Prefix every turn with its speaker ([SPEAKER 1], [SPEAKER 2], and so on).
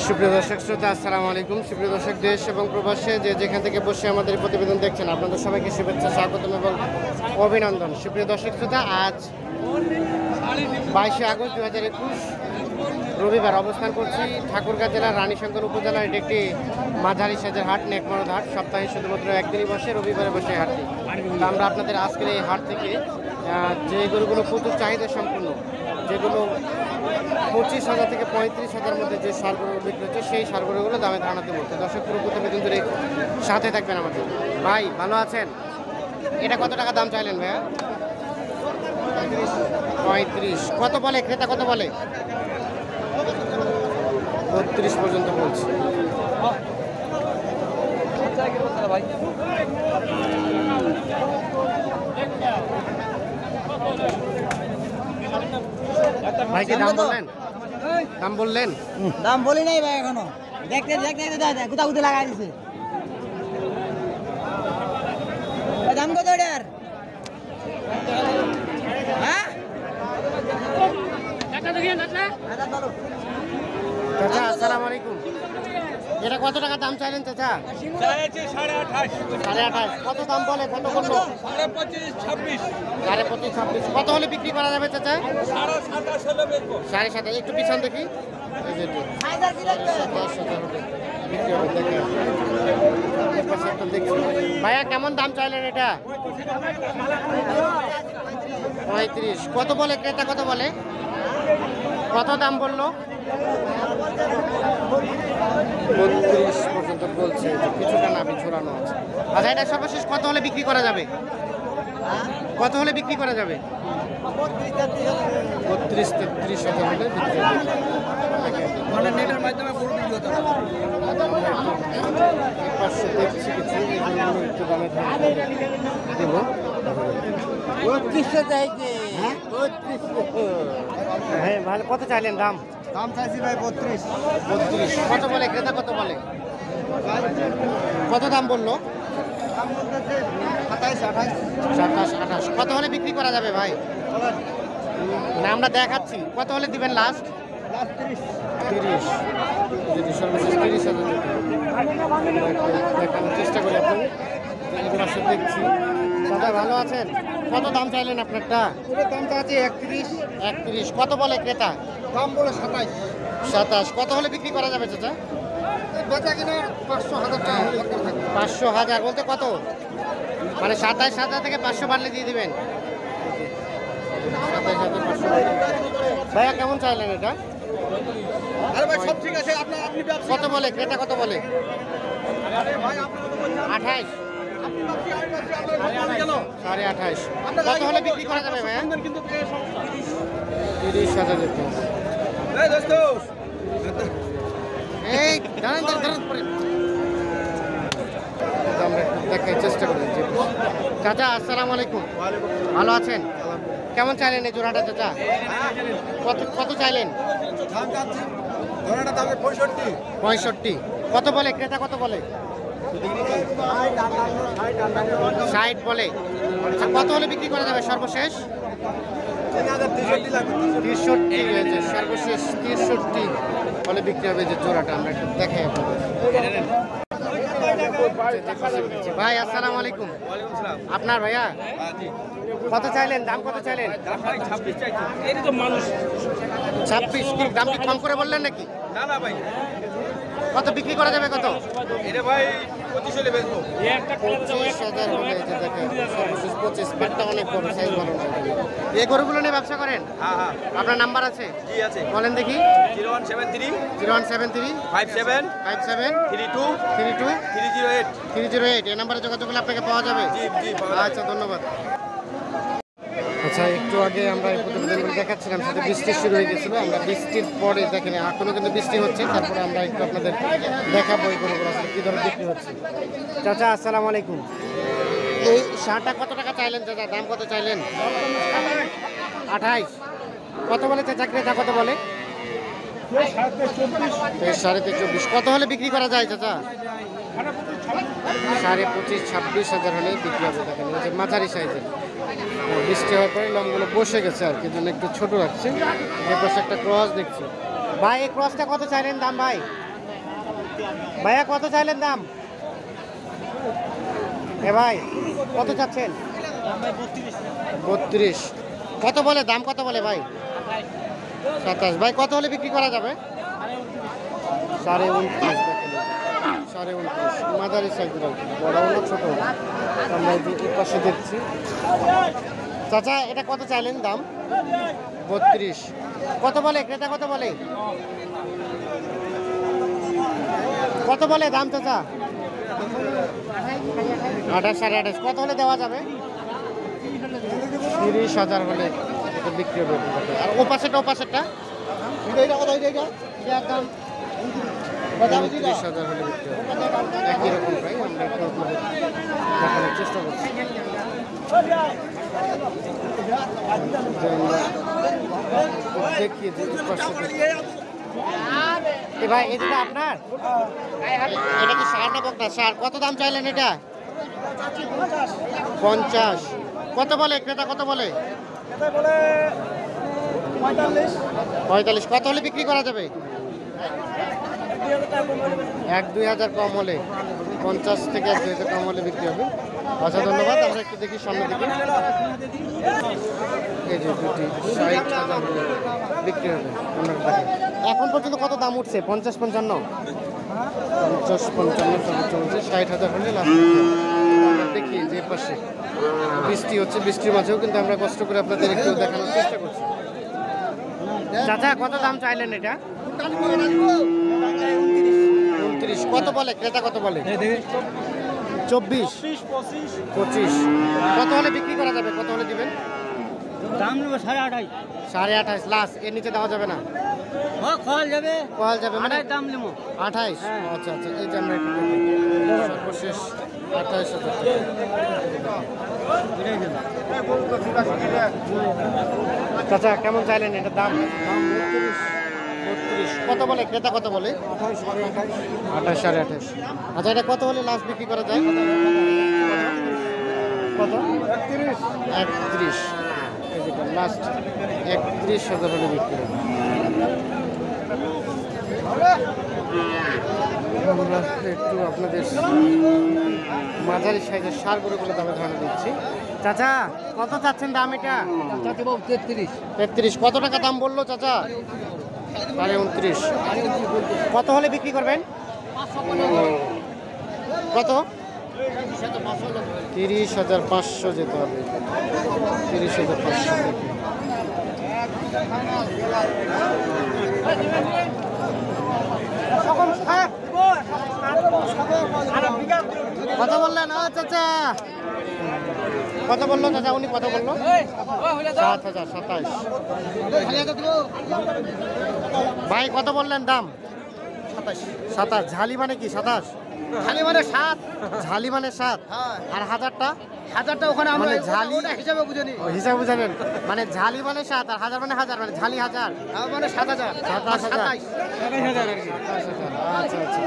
[SPEAKER 1] সুপ্রিয় দর্শক শ্রোতা, আসসালামু আলাইকুম। সুপ্রিয় দর্শক, দেশ এবং প্রবাসে যে যেখান থেকে বসে আমাদের প্রতিবেদন দেখছেন, আপনাদের সবাইকে শুভেচ্ছা, স্বাগতম এবং অভিনন্দন। সুপ্রিয় দর্শক শ্রোতা, আজ 22শে আগস্ট 2021 রবিবার অবস্থান করছি ঠাকুরগাঁ জেলার রানীশঙ্কর উপজেলার এটি একটি মাঝারি সাইজের হাট, নেকমরদ হাট। সপ্তাহে শুধুমাত্র একদিনই বসে, রবিবারে বসে হাটটি। তো আমরা আপনাদের আজকের এই হাট থেকে যে গরুগুলো প্রচুর চাহিদা সম্পন্ন, যেগুলো 25,000 থেকে 35,000 মধ্যে যে সার গরু বিক্রি হচ্ছে, সেই সার গরুগুলো দামে ধারণা দেবো। তো দর্শক, পুরো প্রতিবেদন ধরে সাথে থাকবেন আমাদের। ভাই ভালো আছেন? এটা কত টাকা দাম চাইলেন ভাইয়া? 35। কত বলে ক্রেতা, কত বলে? 32 পর্যন্ত বলছি। ভাইকে দাম বললেন? দাম বললেন?
[SPEAKER 2] দাম বলি নাই ভাই, এখনো দেখতে দেখতে কোথাও কোথাও লাগাই দিছে। দাম কত এটার? হ্যাঁ
[SPEAKER 1] চাচা আসসালামু আলাইকুম। এটা কত টাকা দাম চাইলেন চাচা? 28.5। কত দাম বলে, কত বললো? 25-26। কত হলে বিক্রি করা যাবে চাচা? 7.5। একটু পিছন দেখি। ভাইয়া কেমন দাম চাইলেন এটা? 35। কত বলে ক্রেতা, কত বলে? কত দাম বললো? 32 পর্যন্ত বলছে। কিছুটা নাভি ঝোলানো আছে। আচ্ছা, এটা সর্বশেষ কত হলে বিক্রি করা যাবে? কত হলে বিক্রি করা যাবে? 32-33,000 হলে বিক্রি হবে।
[SPEAKER 2] নেটের মাধ্যমে
[SPEAKER 1] পাশে দেখছি কিছু, একটু দামে দেবো।
[SPEAKER 2] 3200 চাইছে।
[SPEAKER 1] হ্যাঁ ভালো। কত চাইলেন দাম?
[SPEAKER 2] দাম চাইছি ভাই 32।
[SPEAKER 1] কত বলে ক্রেতা, কত বলে? কত দাম বললো? 27-28। কত হলে বিক্রি করা যাবে ভাই? না, আমরা দেখাচ্ছি। কত হলে দিবেন লাস্ট? 30। যদি সর্বশেষ 30,000 দেখানোর চেষ্টা করি আপনাদের। এগুলো সব দেখছি। দাদা ভালো আছেন? কত দাম চাইলেন আপনারটা?
[SPEAKER 2] দাম চাইছি 31।
[SPEAKER 1] কত বলে ক্রেতা?
[SPEAKER 2] দাম বলে 27।
[SPEAKER 1] কত হলে বিক্রি করা যাবে চাচা?
[SPEAKER 2] বেচা কিনা 500,000 টাকা।
[SPEAKER 1] 500,000 বলতে কত? মানে 27,000 থেকে 500 বাড়লে দিয়ে দিবেন? 27,500। ভাইয়া কেমন চাইলেন এটা?
[SPEAKER 2] আরে ভাই সব ঠিক আছে, আপনি
[SPEAKER 1] কত বলে ক্রেতা, কত বলে? 28। 28.5। কত হলে বিক্রি করা যাবে ভাইয়া? 30,000 যেত। এই দাঁড়ান আমরা একটু দেখার চেষ্টা করি। চাচা আসসালামু আলাইকুম। ভালো আছেন? কেমন চাইলেন এই জোড়াটা চাচা? কত চাইলেন? 65। কত বলে ক্রেতা, কত বলে? 60 বলে। আচ্ছা, কত হলে বিক্রি করা যাবে সর্বশেষ? 63 হয়েছে সর্বশেষ। 63 হলে বিক্রি হবে যে জোড়াটা। আমরা একটু দেখাই আপনাদের। ভাই আসসালামু আলাইকুম। আপনার ভাইয়া কত চাইলেন? দাম কত চাইলেন? 26। কি দাম কি কম করে বললেন নাকি?
[SPEAKER 3] না না ভাই,
[SPEAKER 1] কত বিক্রি করা যাবে? কত?
[SPEAKER 3] এটা ভাই 25 হলে বেচবো।
[SPEAKER 1] 25,000 হলে যে দেখেন সর্বশেষ 25। পেটটা অনেক বড়, সাইজ ভালো। এই গরুগুলো নিয়ে ব্যবসা করেন?
[SPEAKER 3] হ্যাঁ হ্যাঁ,
[SPEAKER 1] আপনার নাম্বার আছে?
[SPEAKER 3] জি আছে।
[SPEAKER 1] বলেন দেখি।
[SPEAKER 3] 0173
[SPEAKER 1] 0173
[SPEAKER 3] 57
[SPEAKER 1] 57
[SPEAKER 3] 32
[SPEAKER 1] 32
[SPEAKER 3] 308।
[SPEAKER 1] 308। এই নাম্বারে যোগাযোগ করলে আপনাকে পাওয়া যাবে?
[SPEAKER 3] জি জি পাওয়া যাবে।
[SPEAKER 1] আচ্ছা, ধন্যবাদ। আচ্ছা, একটু আগে আমরা এই প্রতিবেদনগুলো দেখাচ্ছিলাম, সাথে বৃষ্টি শুরু হয়ে গেছিলো। আমরা বৃষ্টির পরে দেখেন এখনও কিন্তু বৃষ্টি হচ্ছে। তারপরে আমরা একটু আপনাদের দেখাবো এই গরুগুলো আসলে কী ধরনের বিক্রি হচ্ছে। চাচা আসসালামু আলাইকুম। এই শার্টটা কত টাকা চাইলেন চাচা? দাম কত চাইলেন? 28। কত বলে চাচা ক্রেতা, কত বলে? 24.5। কত হলে বিক্রি করা যায় চাচা? 25,000-26,000 হলে বিক্রি হবে। দেখেন মাঝারি সাইজের। বৃষ্টি হওয়ার পরে লমগুলো বসে গেছে আর কি, জন্য একটু ছোট রাখছে। যে পাশে একটা ক্রস দেখছি। ভাই এই ক্রসটা কত চাইলেন দাম ভাই? ভাইয়া কত চাইলেন দাম? এ ভাই কত চাচ্ছেন? 32। কত বলে দাম, কত বলে ভাই? 27। ভাই কত হলে বিক্রি করা যাবে? 29.5। 29.5 মাদারি সাইজ, বড় হলো ছোট, আমরা এই পাশে দেখছি। চাচা এটা কত চাইলেন দাম? 32। কত বলে ক্রেতা, কত বলে? কত বলে দাম চাচা? 28, 28.5। কত হলে দেওয়া যাবে? 30,000 হলে এটা বিক্রি হবে। আর ও পাশেরটা, ও পাশেরটা 30,000 হলে বিক্রি হবে। একই রকম প্রায়, আমরা একটু আপনাদের দেখানোর চেষ্টা করছি। দেখিয়ে দিই এ ভাই, এটা আপনার? এটা কি সার না বকনা? সার। কত দাম চাইলেন এটা? 50। কত বলে ক্রেতা, কত বলে? 45। কত হলে বিক্রি করা যাবে? 1-2 হাজার কম হলে, 50 থেকে 1-2 হাজার কম হলে বিক্রি হবে। আচ্ছা ধন্যবাদ। আমরা একটু দেখি সামনের দিকে। এই যে দুটি 60,000 হলে বিক্রি হবে। আমরা দেখেন এখন পর্যন্ত কত দাম উঠছে? 50-55। 50-55 চলছে। 60,000 হলে লাস্ট। আমরা দেখি যে পাশে বৃষ্টি হচ্ছে, বৃষ্টির মাঝেও কিন্তু আমরা কষ্ট করে আপনাদের একটু দেখানোর চেষ্টা করছি। চাচা কত দাম চাইলেন এটা? 29। কত বলে ক্রেতা, কত বলে? 24, 25। কত হলে বিক্রি করা যাবে? কত হলে দিবেন?
[SPEAKER 2] দাম নেবো 28.5।
[SPEAKER 1] 28.5 লাস্ট, এর নিচে দেওয়া যাবে না?
[SPEAKER 2] খোয়াল যাবে,
[SPEAKER 1] কল যাবে মানে
[SPEAKER 2] দাম নেবো
[SPEAKER 1] 28। আচ্ছা আচ্ছা, এই যে আমরা একটু দেখি। সর্বশেষ 28,000। চাচা কেমন চাইলেন এটার দাম? 32। কত বলে ক্রেতা, কত বলে? 28, 28.5। আচ্ছা এটা কত হলে লাস্ট বিক্রি করা যায়? কত? 31। এই যেটা লাস্ট 31,000 হলে বিক্রি হবে। আমরা একটু আপনাদের মাঝারি সাইজের সার গরুগুলো দামে ধারণা দিচ্ছি। চাচা কত চাচ্ছেন দাম এটা? 33। কত টাকা দাম বললো চাচা? 29.5। কত হলে বিক্রি করবেন? কত? 30,500 যেতে হবে। 30,500। কত বললেন? চাচা কত বললো চাচা? উনি কত বললো? 7,000, 27। ভাই কত বললেন দাম? 27। ঝালি মানে কি? 27
[SPEAKER 2] খালি মানে 7।
[SPEAKER 1] ঝালি মানে 7। আর হাজারটা?
[SPEAKER 2] হাজারটা ওখানে আমরা
[SPEAKER 1] মানে ঝালি
[SPEAKER 2] হিসাবে বুঝে নিই।
[SPEAKER 1] হিসাব বুঝাবেন মানে ঝালি মানে 7 আর হাজার মানে হাজার, মানে ঝালি 1000
[SPEAKER 2] মানে 7,000।
[SPEAKER 1] 27,000। 27,000 আর কি। আচ্ছা আচ্ছা।